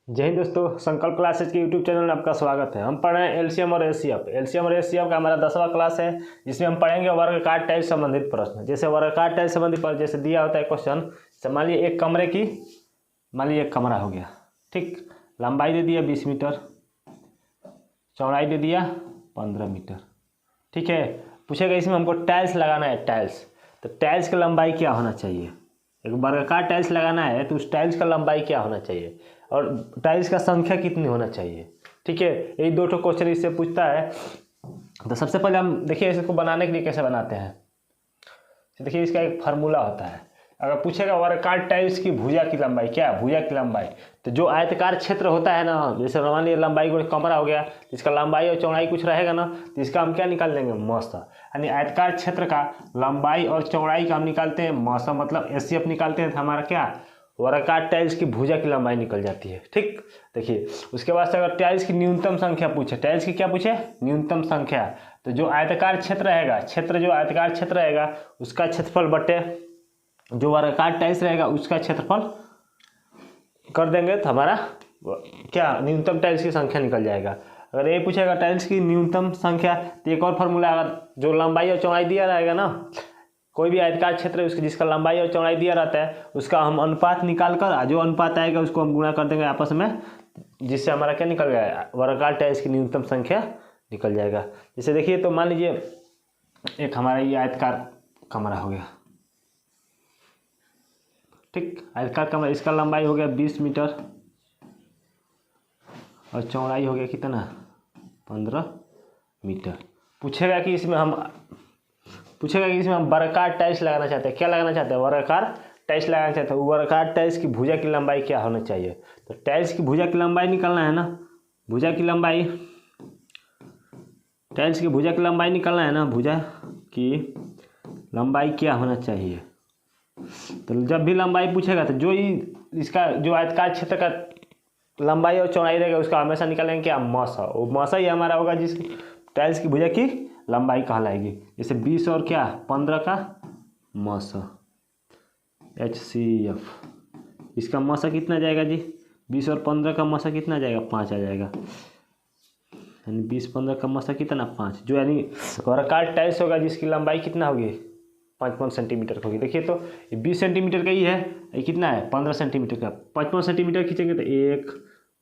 जय हिंद दोस्तों, संकल्प क्लासेज के यूट्यूब चैनल में आपका स्वागत है। हम पढ़ रहे हैं एलसीएम और एचसीएफ का हमारा 10वां क्लास है, जिसमें हम पढ़ेंगे वर्गाकार टाइप संबंधित प्रश्न। जैसे वर्गाकार टाइप संबंधित प्रश्न जैसे दिया होता है क्वेश्चन, मान लीजिए एक कमरे की, मान लीजिए एक कमरा हो गया, ठीक। लंबाई दे दिया 20 मीटर, चौड़ाई दे दिया 15 मीटर, ठीक है। पूछेगा इसमें हमको टाइल्स लगाना है, टाइल्स। तो टाइल्स का लंबाई क्या होना चाहिए? एक वर्गाकार टाइल्स लगाना है तो उस टाइल्स का लंबाई क्या होना चाहिए और टाइल्स का संख्या कितनी होना चाहिए, ठीक है। यही दो ठो क्वेश्चन इससे पूछता है। तो सबसे पहले हम देखिए इसको बनाने के लिए कैसे बनाते हैं। देखिए इसका एक फार्मूला होता है। अगर पूछेगा वर्गाकार टाइल्स की भुजा की लंबाई क्या है, भुजा की लंबाई, तो जो आयताकार क्षेत्र होता है ना, जैसे मान लीजिए लंबाई को कमरा हो गया, इसका लंबाई और चौड़ाई कुछ रहेगा ना, तो इसका हम क्या निकाल लेंगे, मौसा। यानी आयताकार क्षेत्र का लंबाई और चौड़ाई का हम निकालते हैं मौसा, मतलब एचसीएफ निकालते हैं तो हमारा क्या, वर्गाकार टाइल्स की भुजा की लंबाई निकल जाती है, ठीक। देखिए उसके बाद से अगर टाइल्स की न्यूनतम संख्या पूछे, टाइल्स की क्या पूछे, न्यूनतम संख्या, तो जो आयताकार क्षेत्र रहेगा, जो आयताकार क्षेत्र रहेगा उसका क्षेत्रफल बटे जो वर्गाकार टाइल्स रहेगा उसका क्षेत्रफल कर देंगे तो हमारा क्या, न्यूनतम टाइल्स की संख्या निकल जाएगा। अगर ये पूछेगा टाइल्स की न्यूनतम संख्या, तो एक और फार्मूला, अगर जो लंबाई और चौड़ाई दिया रहेगा ना, कोई भी आयताकार क्षेत्र है उसकी जिसका लंबाई और चौड़ाई दिया रहता है, उसका हम अनुपात निकाल कर जो अनुपात आएगा उसको हम गुणा कर देंगे आपस में, जिससे हमारा क्या निकल गया, वर्गाकार टाइल्स की न्यूनतम संख्या निकल जाएगा। जैसे देखिए तो मान लीजिए एक हमारा ये आयताकार कमरा हो गया, ठीक। आयताकार कमरा, इसका लंबाई हो गया 20 मीटर और चौड़ाई हो गया कितना, 15 मीटर। पूछेगा कि इसमें हम वर्गाकार टाइल्स लगाना चाहते हैं, क्या लगाना चाहते हैं, वर्गाकार टाइल्स लगाना चाहते हैं। वर्गाकार टाइल्स की भुजा की लंबाई क्या होना चाहिए, तो टाइल्स की भुजा की लंबाई निकालना है ना, भुजा की लंबाई, टाइल्स की भुजा की लंबाई निकालना है ना, भुजा की लंबाई क्या होना चाहिए। तो जब भी लंबाई पूछेगा तो जो ही इसका जो आयताकार क्षेत्र का लंबाई और चौड़ाई रहेगा उसका हमेशा निकालेंगे क्या, मौसा। वो मौसा ही हमारा होगा जिस टाइल्स की भुजा की लंबाई कहलाएगी। जैसे 20 और क्या 15 का मौसा, HCF। इसका मौसा कितना जाएगा जी, 20 और 15 का मौसा कितना जाएगा, 5 आ जाएगा। यानी 20-15 का मौसा कितना, 5, जो यानी वर्गाकार टाइल्स होगा जिसकी लंबाई कितना होगी, 5 सेंटीमीटर होगी। देखिए तो ये 20 सेंटीमीटर का ही है, ये कितना है, 15 सेंटीमीटर का। 5 सेंटीमीटर खींचेंगे तो 1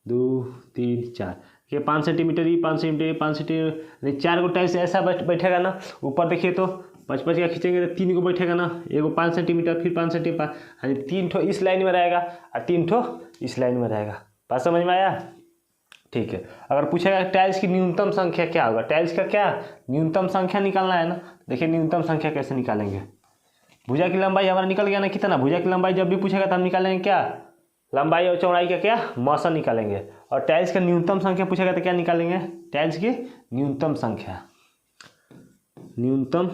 2 3 4, ये 5 सेंटीमीटर, ये 5 सेंटीमीटर, 5 सेंटीमीटर, 4 गो टाइल्स ऐसा बैठेगा ना ऊपर। देखिए तो 5 का खींचेंगे तो 3 गो बैठेगा ना, एगो 5 सेंटीमीटर, फिर 5 सेंटीमीटर, यानी 3 ठो इस लाइन में रहेगा और 3 ठो इस लाइन में रहेगा। बात समझ में आया, ठीक है। अगर पूछेगा टाइल्स की न्यूनतम संख्या क्या होगा, टाइल्स का क्या न्यूनतम संख्या निकालना है ना। देखिए न्यूनतम संख्या कैसे निकालेंगे, भुजा की लंबाई हमारा निकल गया ना कितना, भुजा की लंबाई जब भी पूछेगा तो हम निकालेंगे क्या, लंबाई और चौड़ाई का क्या, मौसा निकालेंगे। और टाइल्स का न्यूनतम संख्या पूछेगा तो क्या निकालेंगे, टाइल्स की न्यूनतम संख्या, न्यूनतम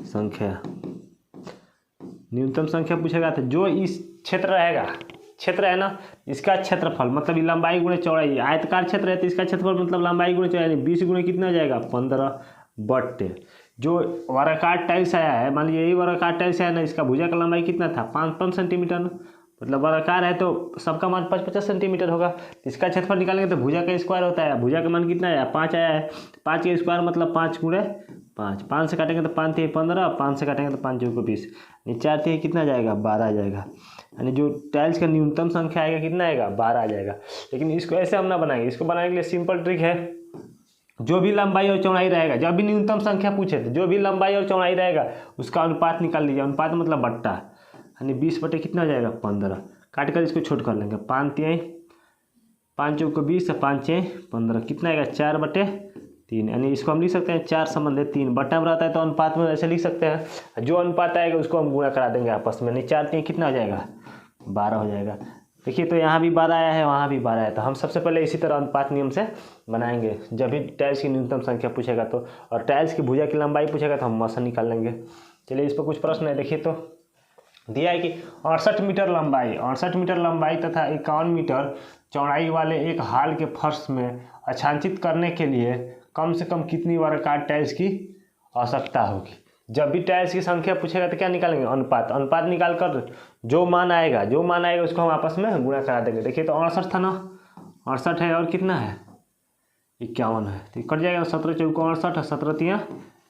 संख्या, न्यूनतम संख्या पूछेगा तो जो इस क्षेत्र रहेगा, क्षेत्र है ना, इसका क्षेत्रफल मतलब लंबाई गुणे चौड़ाई, आयताकार क्षेत्र है तो इसका क्षेत्रफल मतलब लंबाई गुणे चौड़ाई, 20 गुणे कितना हो जाएगा, 15 बटे जो वर्गाकार टाइल्स आया है, मान लीजिए यही वर्गाकार टाइल्स आया ना, इसका भुजा का लंबाई कितना था, 5 सेंटीमीटर ना, मतलब वर्गाकार है तो सबका मान 50 सेंटीमीटर होगा। इसका क्षेत्रफल निकालेंगे तो भुजा का स्क्वायर होता है, भुजा का मान कितना आया, 5 आया है, 5 का स्क्वायर मतलब 5 गुणे 5, 5 से काटेंगे तो 5 3 15, 5 से काटेंगे तो 5 2 20, 4 3 कितना जाएगा, 12 आ जाएगा। यानी जो टाइल्स का न्यूनतम संख्या आएगा कितना आएगा, 12 आ जाएगा। लेकिन इसको ऐसे हम ना बनाएंगे, इसको बनाने के लिए सिंपल ट्रिक है, जो भी लंबाई और चौड़ाई रहेगा, जब भी न्यूनतम संख्या पूछे तो जो भी लंबाई और चौड़ाई रहेगा उसका अनुपात निकाल लीजिए। अनुपात मतलब बट्टा, यानी 20 बटे कितना हो जाएगा, 15, काट कर इसको छोट कर लेंगे, 5 3 5 चौको 20, 5 6 15, कितना आएगा, 4 बटे 3। यानी इसको हम लिख सकते हैं 4 संबंधित 3, बट्टा में रहता है तो अनुपात में ऐसे लिख सकते हैं, जो अनुपात आएगा उसको हम गुणा करा देंगे आपस में, नहीं 4 3 कितना हो जाएगा, 12 हो जाएगा। देखिए तो यहाँ भी 12 आया है, वहाँ भी 12 आया, तो हम सबसे पहले इसी तरह अनुपात नियम से बनाएंगे जब भी टाइल्स की न्यूनतम संख्या पूछेगा तो। और टाइल्स की भुजा की लंबाई पूछेगा तो हम मौसा निकाल लेंगे। चलिए इस पर कुछ प्रश्न है। देखिए तो दिया है कि 68 मीटर लंबाई तथा 51 मीटर चौड़ाई वाले एक हॉल के फर्श में आच्छादित करने के लिए कम से कम कितनी वर्गाकार टाइल्स की आवश्यकता होगी। जब भी टाइल्स की संख्या पूछेगा तो क्या निकालेंगे, अनुपात। अनुपात निकाल कर जो मान आएगा उसको हम आपस में गुणा करा देंगे। देखिए तो 68 था ना, 68 है और कितना है 51 है, तो कट जाएगा 17 चौको 68 है, 17 तिया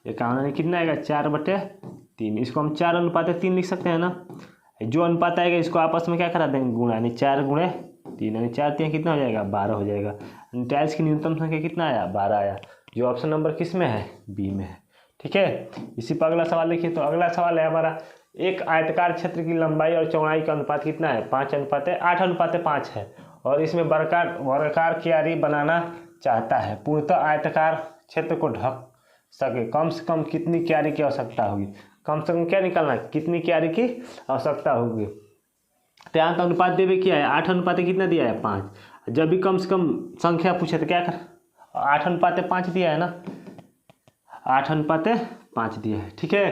51 कितना आएगा 4/3। इसको हम 4:3 लिख सकते हैं ना। जो अनुपात आएगा इसको आपस में क्या करा देंगे गुणा, यानी 4×3 यानी 4 तिया कितना हो जाएगा 12 हो जाएगा। टाइल्स की न्यूनतम संख्या कितना आया 12 आया, जो ऑप्शन नंबर किस में है बी में है। ठीक है, इसी पर अगला सवाल देखिए। तो अगला सवाल है हमारा, एक आयताकार क्षेत्र की लंबाई और चौड़ाई का अनुपात कितना है 8:5 है, और इसमें वर्गाकार क्यारी बनाना चाहता है। पूर्णतः आयताकार क्षेत्र को ढक सके कम से कम कितनी क्यारी की आवश्यकता होगी, कम से कम क्या निकालना है कितनी क्यारी की आवश्यकता होगी। तो यहाँ का अनुपात देवे क्या है 8 कितना दिया है 5। जब भी कम से कम संख्या पूछे तो क्या कर 8:5 दिया है ना, 8:5 दिया है। ठीक है,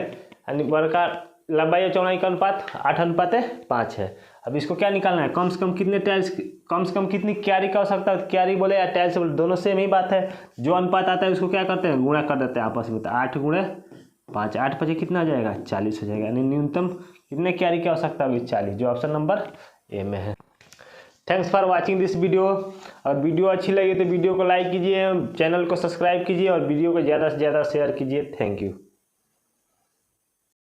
यानी वर्गाकार लंबाई और चौड़ाई का अनुपात 8:5 है। अब इसको क्या निकालना है कम से कम कितने टाइल्स, कम से कम कितनी क्यारी का हो सकता है, क्यारी बोले या टाइल्स बोले दोनों सेम ही बात है। जो अनुपात आता है उसको क्या करते हैं गुणा कर देते हैं आपस में। तो 8×5 8×5 कितना हो जाएगा 40 हो जाएगा, यानी न्यूनतम कितने क्यारी की आवश्यकता होगी 40, जो ऑप्शन नंबर ए में है। Thanks for watching this video. और वीडियो अच्छी लगी तो वीडियो को लाइक कीजिए, चैनल को सब्सक्राइब कीजिए और वीडियो को ज़्यादा से ज़्यादा शेयर कीजिए। Thank you.